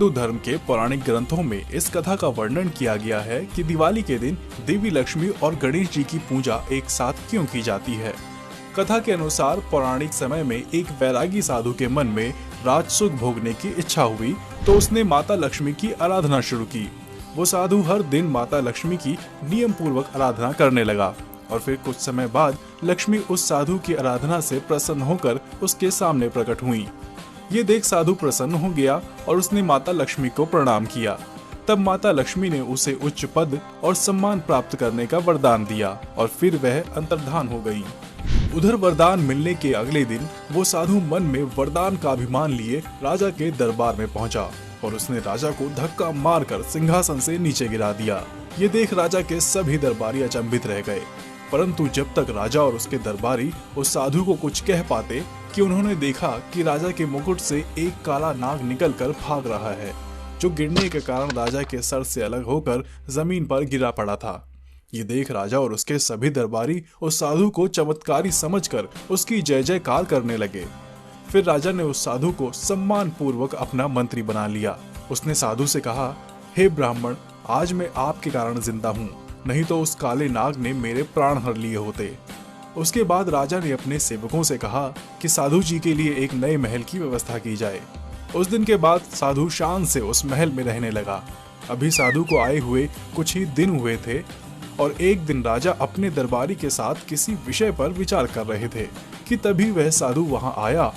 हिंदू धर्म के पौराणिक ग्रंथों में इस कथा का वर्णन किया गया है कि दिवाली के दिन देवी लक्ष्मी और गणेश जी की पूजा एक साथ क्यों की जाती है। कथा के अनुसार पौराणिक समय में एक वैरागी साधु के मन में राजसुख भोगने की इच्छा हुई, तो उसने माता लक्ष्मी की आराधना शुरू की। वो साधु हर दिन माता लक्ष्मी की नियम पूर्वक आराधना करने लगा और फिर कुछ समय बाद लक्ष्मी उस साधु की आराधना से प्रसन्न होकर उसके सामने प्रकट हुई। ये देख साधु प्रसन्न हो गया और उसने माता लक्ष्मी को प्रणाम किया। तब माता लक्ष्मी ने उसे उच्च पद और सम्मान प्राप्त करने का वरदान दिया और फिर वह अंतर्धान हो गई। उधर वरदान मिलने के अगले दिन वो साधु मन में वरदान का अभिमान लिए राजा के दरबार में पहुंचा और उसने राजा को धक्का मारकर सिंहासन से नीचे गिरा दिया। ये देख राजा के सभी दरबारी अचंभित रह गए, परंतु जब तक राजा और उसके दरबारी उस साधु को कुछ कह पाते कि उन्होंने देखा कि राजा के मुकुट से एक काला नाग निकलकर भाग रहा है, जो गिरने के कारण राजा के सर से अलग होकर जमीन पर गिरा पड़ा था। ये देख राजा और उसके सभी दरबारी उस साधु को चमत्कारी समझकर उसकी जय जयकार करने लगे। फिर राजा ने उस साधु को सम्मान पूर्वक अपना मंत्री बना लिया। उसने साधु से कहा, हे ब्राह्मण, आज मैं आपके कारण जिंदा हूँ, नहीं तो उस काले नाग ने मेरे प्राण हर लिए होते। उसके बाद राजा ने अपने सेवकों से कहा कि साधु जी के लिए एक नए महल की व्यवस्था की जाए। उस दिन के बाद साधु शान से उस महल में रहने लगा। अभी साधु को आए हुए कुछ ही दिन हुए थे और एक दिन राजा अपने दरबारी के साथ किसी विषय पर विचार कर रहे थे कि तभी वह साधु वहां आया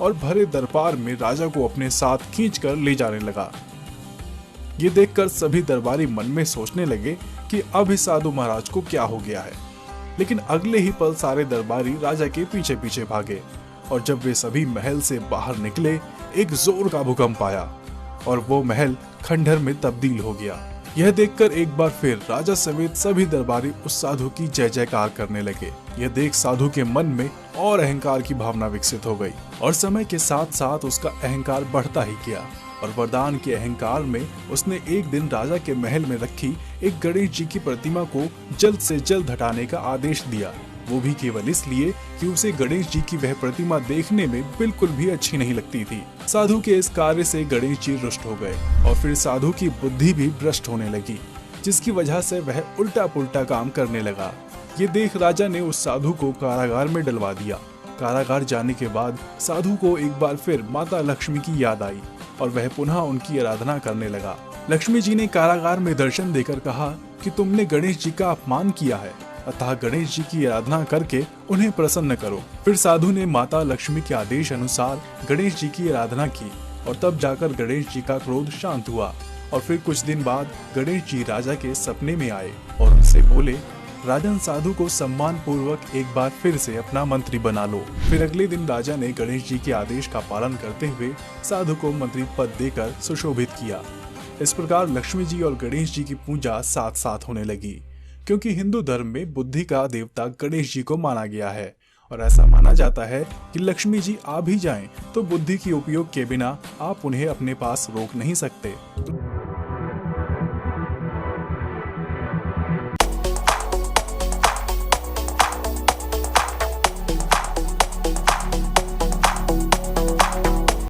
और भरे दरबार में राजा को अपने साथ खींचकर ले जाने लगा। ये देखकर सभी दरबारी मन में सोचने लगे कि अब इस साधु महाराज को क्या हो गया है। लेकिन अगले ही पल सारे दरबारी राजा के पीछे पीछे भागे और जब वे सभी महल से बाहर निकले, एक जोर का भूकंप आया और वो महल खंडहर में तब्दील हो गया। यह देखकर एक बार फिर राजा समेत सभी दरबारी उस साधु की जय जयकार करने लगे। यह देख साधु के मन में और अहंकार की भावना विकसित हो गई और समय के साथ साथ उसका अहंकार बढ़ता ही गया और वरदान के अहंकार में उसने एक दिन राजा के महल में रखी एक गणेश जी की प्रतिमा को जल्द से जल्द हटाने का आदेश दिया। वो भी केवल इसलिए कि उसे गणेश जी की वह प्रतिमा देखने में बिल्कुल भी अच्छी नहीं लगती थी। साधु के इस कार्य से गणेश जी रुष्ट हो गए और फिर साधु की बुद्धि भी भ्रष्ट होने लगी, जिसकी वजह से वह उल्टा पुल्टा काम करने लगा। ये देख राजा ने उस साधु को कारागार में डलवा दिया। कारागार जाने के बाद साधु को एक बार फिर माता लक्ष्मी की याद आई और वह पुनः उनकी आराधना करने लगा। लक्ष्मी जी ने कारागार में दर्शन देकर कहा कि तुमने गणेश जी का अपमान किया है, अतः गणेश जी की आराधना करके उन्हें प्रसन्न करो। फिर साधु ने माता लक्ष्मी के आदेश अनुसार गणेश जी की आराधना की और तब जाकर गणेश जी का क्रोध शांत हुआ। और फिर कुछ दिन बाद गणेश जी राजा के सपने में आए और उनसे बोले, राजन, साधु को सम्मान पूर्वक एक बार फिर से अपना मंत्री बना लो। फिर अगले दिन राजा ने गणेश जी के आदेश का पालन करते हुए साधु को मंत्री पद देकर सुशोभित किया। इस प्रकार लक्ष्मी जी और गणेश जी की पूजा साथ साथ होने लगी, क्योंकि हिंदू धर्म में बुद्धि का देवता गणेश जी को माना गया है और ऐसा माना जाता है कि लक्ष्मी जी आ भी जाएं तो बुद्धि के उपयोग के बिना आप उन्हें अपने पास रोक नहीं सकते।